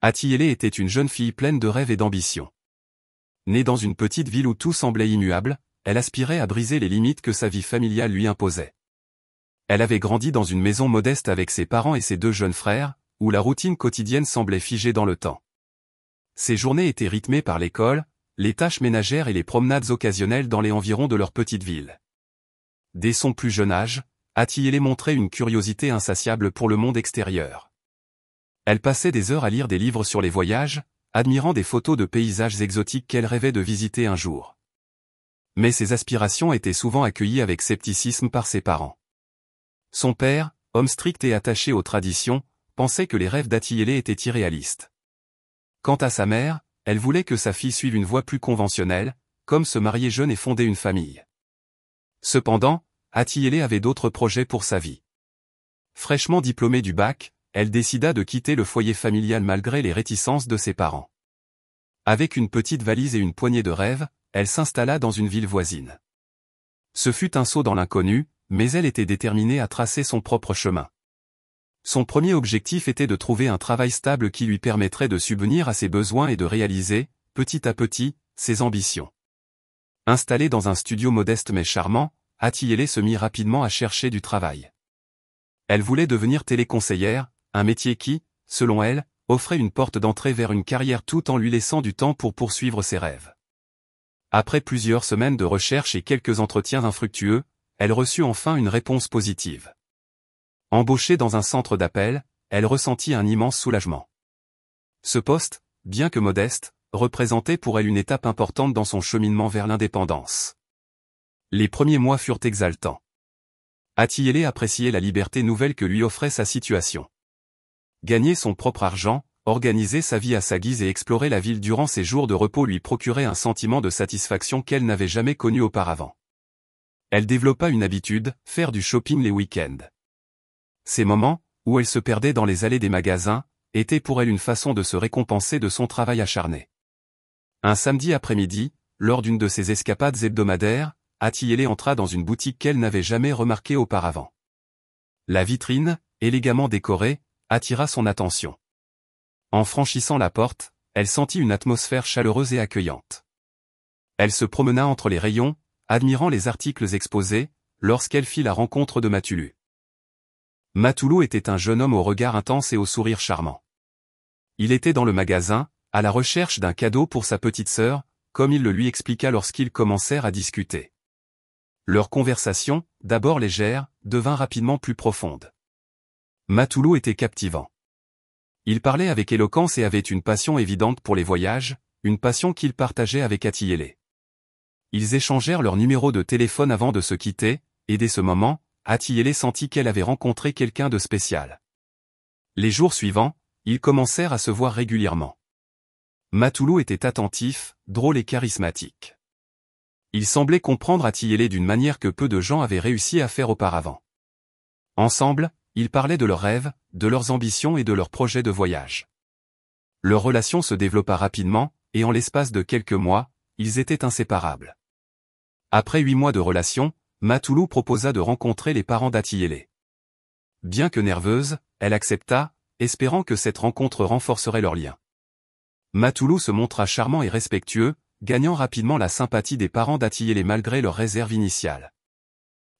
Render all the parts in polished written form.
Atiyele était une jeune fille pleine de rêves et d'ambition. Née dans une petite ville où tout semblait immuable, elle aspirait à briser les limites que sa vie familiale lui imposait. Elle avait grandi dans une maison modeste avec ses parents et ses 2 jeunes frères, où la routine quotidienne semblait figée dans le temps. Ses journées étaient rythmées par l'école, les tâches ménagères et les promenades occasionnelles dans les environs de leur petite ville. Dès son plus jeune âge, Atiyele montrait une curiosité insatiable pour le monde extérieur. Elle passait des heures à lire des livres sur les voyages, admirant des photos de paysages exotiques qu'elle rêvait de visiter un jour. Mais ses aspirations étaient souvent accueillies avec scepticisme par ses parents. Son père, homme strict et attaché aux traditions, pensait que les rêves d'Atiyele étaient irréalistes. Quant à sa mère, elle voulait que sa fille suive une voie plus conventionnelle, comme se marier jeune et fonder une famille. Cependant, Atiyele avait d'autres projets pour sa vie. Fraîchement diplômée du bac, elle décida de quitter le foyer familial malgré les réticences de ses parents. Avec une petite valise et une poignée de rêves, elle s'installa dans une ville voisine. Ce fut un saut dans l'inconnu, mais elle était déterminée à tracer son propre chemin. Son premier objectif était de trouver un travail stable qui lui permettrait de subvenir à ses besoins et de réaliser, petit à petit, ses ambitions. Installée dans un studio modeste mais charmant, Atiyele se mit rapidement à chercher du travail. Elle voulait devenir téléconseillère, un métier qui, selon elle, offrait une porte d'entrée vers une carrière tout en lui laissant du temps pour poursuivre ses rêves. Après plusieurs semaines de recherche et quelques entretiens infructueux, elle reçut enfin une réponse positive. Embauchée dans un centre d'appel, elle ressentit un immense soulagement. Ce poste, bien que modeste, représentait pour elle une étape importante dans son cheminement vers l'indépendance. Les premiers mois furent exaltants. Atiyele appréciait la liberté nouvelle que lui offrait sa situation. Gagner son propre argent, organiser sa vie à sa guise et explorer la ville durant ses jours de repos lui procurait un sentiment de satisfaction qu'elle n'avait jamais connu auparavant. Elle développa une habitude, faire du shopping les week-ends. Ces moments, où elle se perdait dans les allées des magasins, étaient pour elle une façon de se récompenser de son travail acharné. Un samedi après-midi, lors d'une de ses escapades hebdomadaires, Atiyele entra dans une boutique qu'elle n'avait jamais remarquée auparavant. La vitrine, élégamment décorée, attira son attention. En franchissant la porte, elle sentit une atmosphère chaleureuse et accueillante. Elle se promena entre les rayons, admirant les articles exposés, lorsqu'elle fit la rencontre de Matulu. Matulu était un jeune homme au regard intense et au sourire charmant. Il était dans le magasin, à la recherche d'un cadeau pour sa petite sœur, comme il le lui expliqua lorsqu'ils commencèrent à discuter. Leur conversation, d'abord légère, devint rapidement plus profonde. Matulu était captivant. Il parlait avec éloquence et avait une passion évidente pour les voyages, une passion qu'il partageait avec Atiyele. Ils échangèrent leur numéro de téléphone avant de se quitter, et dès ce moment, Atiyele sentit qu'elle avait rencontré quelqu'un de spécial. Les jours suivants, ils commencèrent à se voir régulièrement. Matulu était attentif, drôle et charismatique. Il semblait comprendre Atiyele d'une manière que peu de gens avaient réussi à faire auparavant. Ensemble, ils parlaient de leurs rêves, de leurs ambitions et de leurs projets de voyage. Leur relation se développa rapidement, et en l'espace de quelques mois, ils étaient inséparables. Après 8 mois de relation, Matulu proposa de rencontrer les parents d'Atiyele. Bien que nerveuse, elle accepta, espérant que cette rencontre renforcerait leur lien. Matulu se montra charmant et respectueux, gagnant rapidement la sympathie des parents d'Atiyele malgré leur réserve initiale.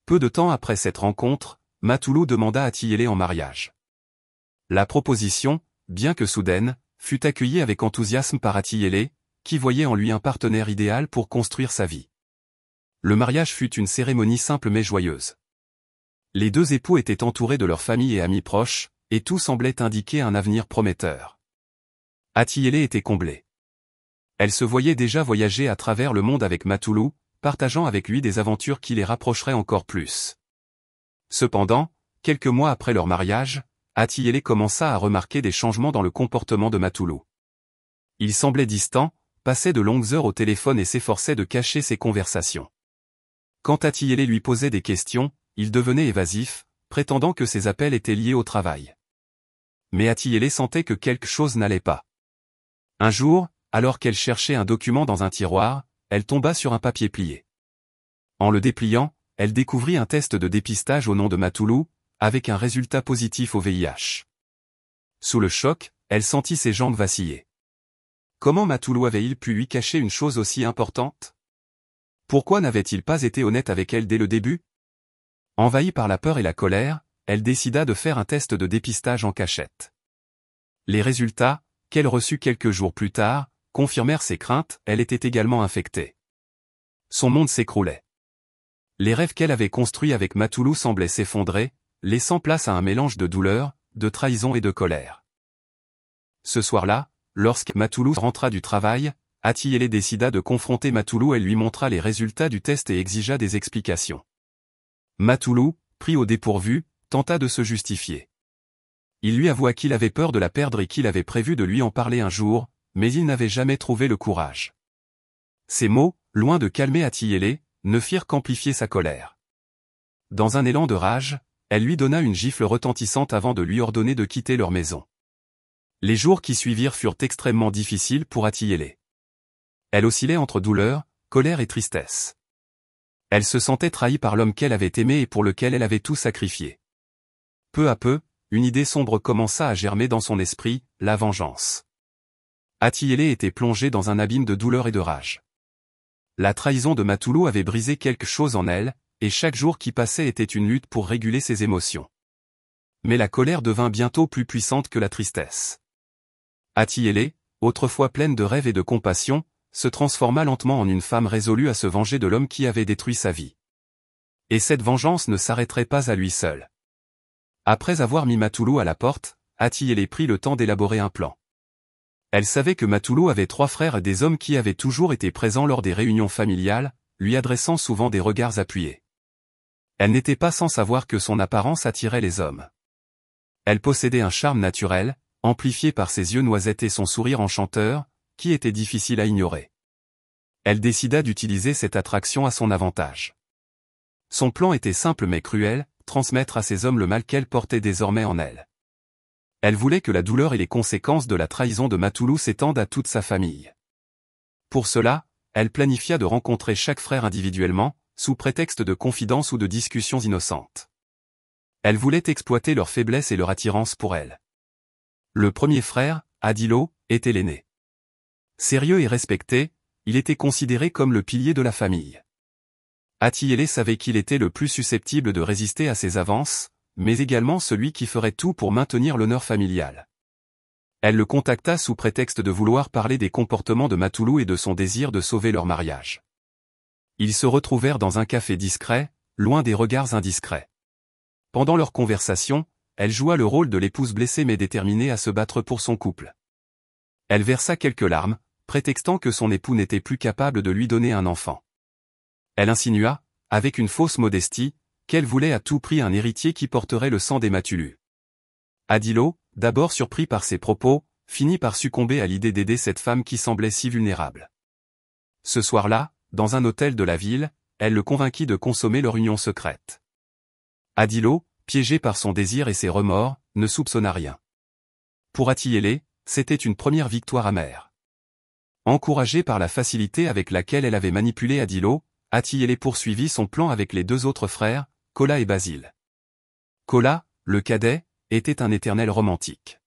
Peu de temps après cette rencontre, Matulu demanda Atiyele en mariage. La proposition, bien que soudaine, fut accueillie avec enthousiasme par Atiyele, qui voyait en lui un partenaire idéal pour construire sa vie. Le mariage fut une cérémonie simple mais joyeuse. Les 2 époux étaient entourés de leurs familles et amis proches, et tout semblait indiquer un avenir prometteur. Atiyele était comblée. Elle se voyait déjà voyager à travers le monde avec Matulu, partageant avec lui des aventures qui les rapprocheraient encore plus. Cependant, quelques mois après leur mariage, Atiyele commença à remarquer des changements dans le comportement de Matulu. Il semblait distant, passait de longues heures au téléphone et s'efforçait de cacher ses conversations. Quand Atiyele lui posait des questions, il devenait évasif, prétendant que ses appels étaient liés au travail. Mais Atiyele sentait que quelque chose n'allait pas. Un jour, alors qu'elle cherchait un document dans un tiroir, elle tomba sur un papier plié. En le dépliant, elle découvrit un test de dépistage au nom de Matulu, avec un résultat positif au VIH. Sous le choc, elle sentit ses jambes vaciller. Comment Matoulou avait-il pu lui cacher une chose aussi importante? Pourquoi n'avait-il pas été honnête avec elle dès le début? Envahie par la peur et la colère, elle décida de faire un test de dépistage en cachette. Les résultats, qu'elle reçut quelques jours plus tard, confirmèrent ses craintes, elle était également infectée. Son monde s'écroulait. Les rêves qu'elle avait construits avec Matoulou semblaient s'effondrer, laissant place à un mélange de douleur, de trahison et de colère. Ce soir-là, lorsque Matoulou rentra du travail, Atiyele décida de confronter Matoulou. Elle lui montra les résultats du test et exigea des explications. Matoulou, pris au dépourvu, tenta de se justifier. Il lui avoua qu'il avait peur de la perdre et qu'il avait prévu de lui en parler un jour, mais il n'avait jamais trouvé le courage. Ces mots, loin de calmer Atiyele, ne firent qu'amplifier sa colère. Dans un élan de rage, elle lui donna une gifle retentissante avant de lui ordonner de quitter leur maison. Les jours qui suivirent furent extrêmement difficiles pour Atiyele. Elle oscillait entre douleur, colère et tristesse. Elle se sentait trahie par l'homme qu'elle avait aimé et pour lequel elle avait tout sacrifié. Peu à peu, une idée sombre commença à germer dans son esprit, la vengeance. Atiyele était plongée dans un abîme de douleur et de rage. La trahison de Matoulou avait brisé quelque chose en elle, et chaque jour qui passait était une lutte pour réguler ses émotions. Mais la colère devint bientôt plus puissante que la tristesse. Atiyele, autrefois pleine de rêves et de compassion, se transforma lentement en une femme résolue à se venger de l'homme qui avait détruit sa vie. Et cette vengeance ne s'arrêterait pas à lui seul. Après avoir mis Matoulou à la porte, Atiyele prit le temps d'élaborer un plan. Elle savait que Matoulou avait 3 frères et des hommes qui avaient toujours été présents lors des réunions familiales, lui adressant souvent des regards appuyés. Elle n'était pas sans savoir que son apparence attirait les hommes. Elle possédait un charme naturel, amplifié par ses yeux noisettes et son sourire enchanteur, qui était difficile à ignorer. Elle décida d'utiliser cette attraction à son avantage. Son plan était simple mais cruel, transmettre à ces hommes le mal qu'elle portait désormais en elle. Elle voulait que la douleur et les conséquences de la trahison de Matoulou s'étendent à toute sa famille. Pour cela, elle planifia de rencontrer chaque frère individuellement, sous prétexte de confidences ou de discussions innocentes. Elle voulait exploiter leurs faiblesses et leur attirance pour elle. Le premier frère, Adilo, était l'aîné. Sérieux et respecté, il était considéré comme le pilier de la famille. Atiyele savait qu'il était le plus susceptible de résister à ses avances, mais également celui qui ferait tout pour maintenir l'honneur familial. Elle le contacta sous prétexte de vouloir parler des comportements de Matoulou et de son désir de sauver leur mariage. Ils se retrouvèrent dans un café discret, loin des regards indiscrets. Pendant leur conversation, elle joua le rôle de l'épouse blessée mais déterminée à se battre pour son couple. Elle versa quelques larmes, prétextant que son époux n'était plus capable de lui donner un enfant. Elle insinua, avec une fausse modestie, qu'elle voulait à tout prix un héritier qui porterait le sang des Matoulou. Adilo, d'abord surpris par ses propos, finit par succomber à l'idée d'aider cette femme qui semblait si vulnérable. Ce soir-là, dans un hôtel de la ville, elle le convainquit de consommer leur union secrète. Adilo, piégé par son désir et ses remords, ne soupçonna rien. Pour Atiyele, c'était une première victoire amère. Encouragée par la facilité avec laquelle elle avait manipulé Adilo, Atiyele poursuivit son plan avec les 2 autres frères, Kola et Basile. Kola, le cadet, était un éternel romantique.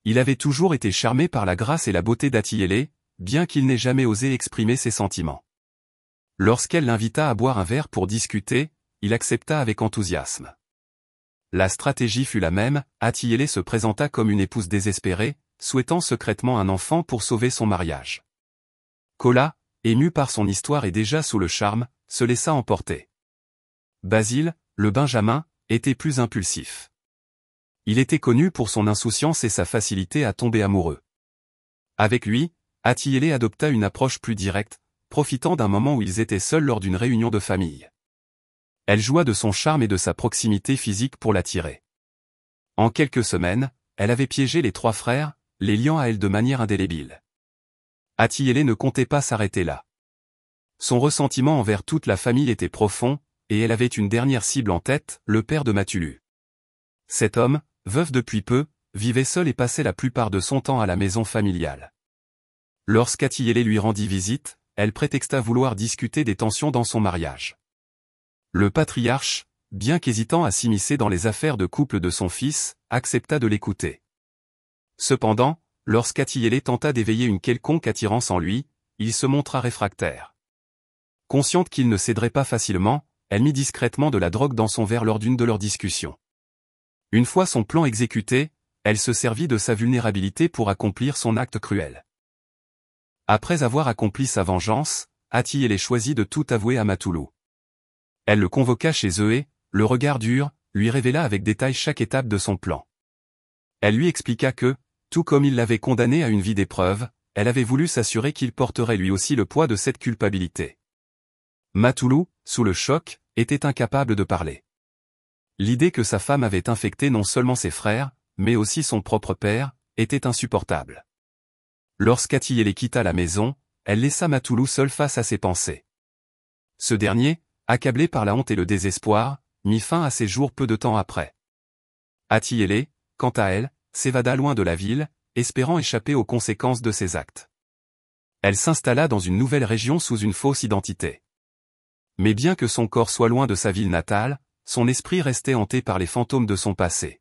Il avait toujours été charmé par la grâce et la beauté d'Atiyele, bien qu'il n'ait jamais osé exprimer ses sentiments. Lorsqu'elle l'invita à boire un verre pour discuter, il accepta avec enthousiasme. La stratégie fut la même, Atiyele se présenta comme une épouse désespérée, souhaitant secrètement un enfant pour sauver son mariage. Kola, ému par son histoire et déjà sous le charme, se laissa emporter. Basile, le Benjamin, était plus impulsif. Il était connu pour son insouciance et sa facilité à tomber amoureux. Avec lui, Atiyele adopta une approche plus directe, profitant d'un moment où ils étaient seuls lors d'une réunion de famille. Elle joua de son charme et de sa proximité physique pour l'attirer. En quelques semaines, elle avait piégé les 3 frères, les liant à elle de manière indélébile. Atiyele ne comptait pas s'arrêter là. Son ressentiment envers toute la famille était profond, et elle avait une dernière cible en tête, le père de Matoulou. Cet homme, veuf depuis peu, vivait seul et passait la plupart de son temps à la maison familiale. Lorsqu'Atiyele lui rendit visite, elle prétexta vouloir discuter des tensions dans son mariage. Le patriarche, bien qu'hésitant à s'immiscer dans les affaires de couple de son fils, accepta de l'écouter. Cependant, lorsqu'Atiyélé tenta d'éveiller une quelconque attirance en lui, il se montra réfractaire. Consciente qu'il ne céderait pas facilement, elle mit discrètement de la drogue dans son verre lors d'une de leurs discussions. Une fois son plan exécuté, elle se servit de sa vulnérabilité pour accomplir son acte cruel. Après avoir accompli sa vengeance, Atiyélé choisit de tout avouer à Matoulou. Elle le convoqua chez eux et, le regard dur, lui révéla avec détail chaque étape de son plan. Elle lui expliqua que, tout comme il l'avait condamné à une vie d'épreuve, elle avait voulu s'assurer qu'il porterait lui aussi le poids de cette culpabilité. Matoulou, sous le choc, était incapable de parler. L'idée que sa femme avait infecté non seulement ses frères, mais aussi son propre père, était insupportable. Lorsqu'Atiyélé quitta la maison, elle laissa Matoulou seul face à ses pensées. Ce dernier, accablé par la honte et le désespoir, mit fin à ses jours peu de temps après. Atiyélé, quant à elle, s'évada loin de la ville, espérant échapper aux conséquences de ses actes. Elle s'installa dans une nouvelle région sous une fausse identité. Mais bien que son corps soit loin de sa ville natale, son esprit restait hanté par les fantômes de son passé.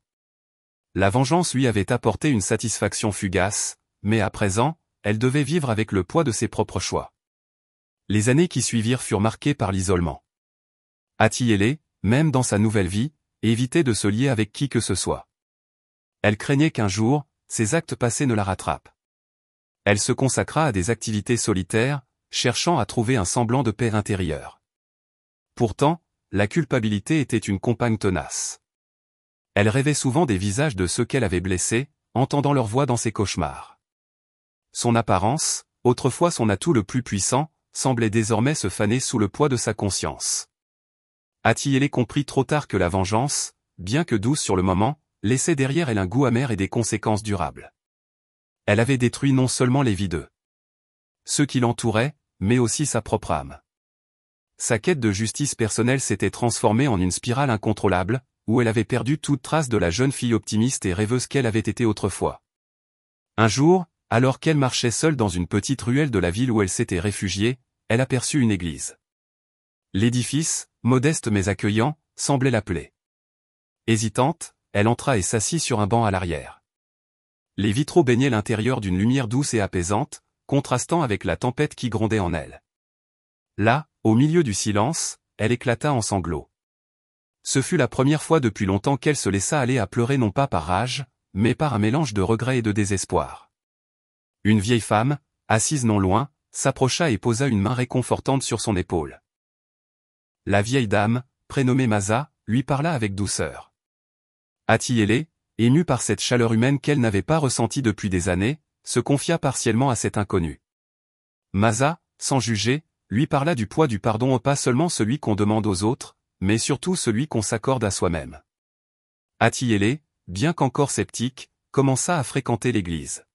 La vengeance lui avait apporté une satisfaction fugace, mais à présent, elle devait vivre avec le poids de ses propres choix. Les années qui suivirent furent marquées par l'isolement. Atiyélé, même dans sa nouvelle vie, évitait de se lier avec qui que ce soit. Elle craignait qu'un jour, ses actes passés ne la rattrapent. Elle se consacra à des activités solitaires, cherchant à trouver un semblant de paix intérieure. Pourtant, la culpabilité était une compagne tenace. Elle rêvait souvent des visages de ceux qu'elle avait blessés, entendant leur voix dans ses cauchemars. Son apparence, autrefois son atout le plus puissant, semblait désormais se faner sous le poids de sa conscience. Atiyélé comprit trop tard que la vengeance, bien que douce sur le moment, laissait derrière elle un goût amer et des conséquences durables. Elle avait détruit non seulement les vies d'eux, ceux qui l'entouraient, mais aussi sa propre âme. Sa quête de justice personnelle s'était transformée en une spirale incontrôlable, où elle avait perdu toute trace de la jeune fille optimiste et rêveuse qu'elle avait été autrefois. Un jour, alors qu'elle marchait seule dans une petite ruelle de la ville où elle s'était réfugiée, elle aperçut une église. L'édifice, modeste mais accueillant, semblait l'appeler. Hésitante, elle entra et s'assit sur un banc à l'arrière. Les vitraux baignaient l'intérieur d'une lumière douce et apaisante, contrastant avec la tempête qui grondait en elle. Là, au milieu du silence, elle éclata en sanglots. Ce fut la première fois depuis longtemps qu'elle se laissa aller à pleurer non pas par rage, mais par un mélange de regret et de désespoir. Une vieille femme, assise non loin, s'approcha et posa une main réconfortante sur son épaule. La vieille dame, prénommée Maza, lui parla avec douceur. Atiyélé, émue par cette chaleur humaine qu'elle n'avait pas ressentie depuis des années, se confia partiellement à cet inconnu. Maza, sans juger, lui parla du poids du pardon, pas seulement celui qu'on demande aux autres, mais surtout celui qu'on s'accorde à soi-même. Atiyélé, bien qu'encore sceptique, commença à fréquenter l'église.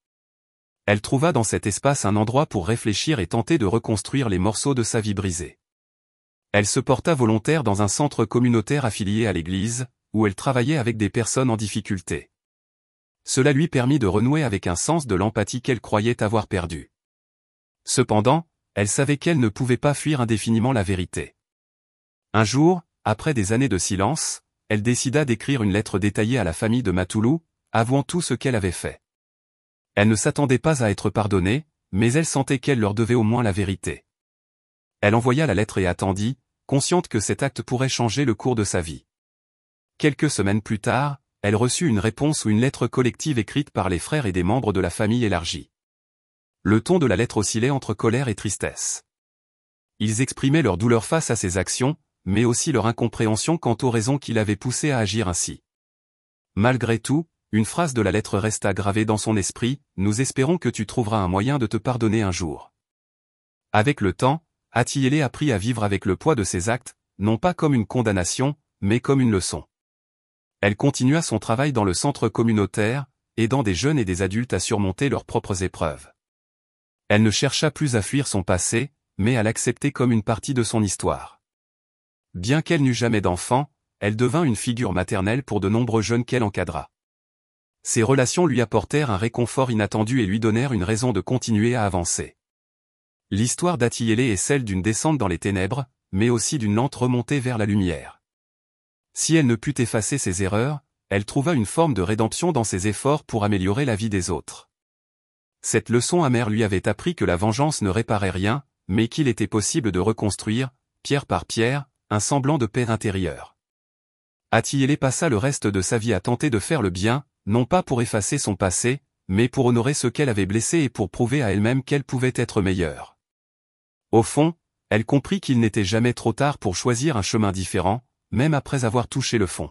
Elle trouva dans cet espace un endroit pour réfléchir et tenter de reconstruire les morceaux de sa vie brisée. Elle se porta volontaire dans un centre communautaire affilié à l'église, où elle travaillait avec des personnes en difficulté. Cela lui permit de renouer avec un sens de l'empathie qu'elle croyait avoir perdu. Cependant, elle savait qu'elle ne pouvait pas fuir indéfiniment la vérité. Un jour, après des années de silence, elle décida d'écrire une lettre détaillée à la famille de Matoulou, avouant tout ce qu'elle avait fait. Elle ne s'attendait pas à être pardonnée, mais elle sentait qu'elle leur devait au moins la vérité. Elle envoya la lettre et attendit, consciente que cet acte pourrait changer le cours de sa vie. Quelques semaines plus tard, elle reçut une réponse ou une lettre collective écrite par les frères et des membres de la famille élargie. Le ton de la lettre oscillait entre colère et tristesse. Ils exprimaient leur douleur face à ses actions, mais aussi leur incompréhension quant aux raisons qui l'avaient poussé à agir ainsi. Malgré tout, une phrase de la lettre resta gravée dans son esprit, « Nous espérons que tu trouveras un moyen de te pardonner un jour. » Avec le temps, Atiyélé apprit à vivre avec le poids de ses actes, non pas comme une condamnation, mais comme une leçon. Elle continua son travail dans le centre communautaire, aidant des jeunes et des adultes à surmonter leurs propres épreuves. Elle ne chercha plus à fuir son passé, mais à l'accepter comme une partie de son histoire. Bien qu'elle n'eût jamais d'enfant, elle devint une figure maternelle pour de nombreux jeunes qu'elle encadra. Ces relations lui apportèrent un réconfort inattendu et lui donnèrent une raison de continuer à avancer. L'histoire d'Atiyélé est celle d'une descente dans les ténèbres, mais aussi d'une lente remontée vers la lumière. Si elle ne put effacer ses erreurs, elle trouva une forme de rédemption dans ses efforts pour améliorer la vie des autres. Cette leçon amère lui avait appris que la vengeance ne réparait rien, mais qu'il était possible de reconstruire, pierre par pierre, un semblant de paix intérieure. Atiele passa le reste de sa vie à tenter de faire le bien, non pas pour effacer son passé, mais pour honorer ceux qu'elle avait blessés et pour prouver à elle-même qu'elle pouvait être meilleure. Au fond, elle comprit qu'il n'était jamais trop tard pour choisir un chemin différent, même après avoir touché le fond.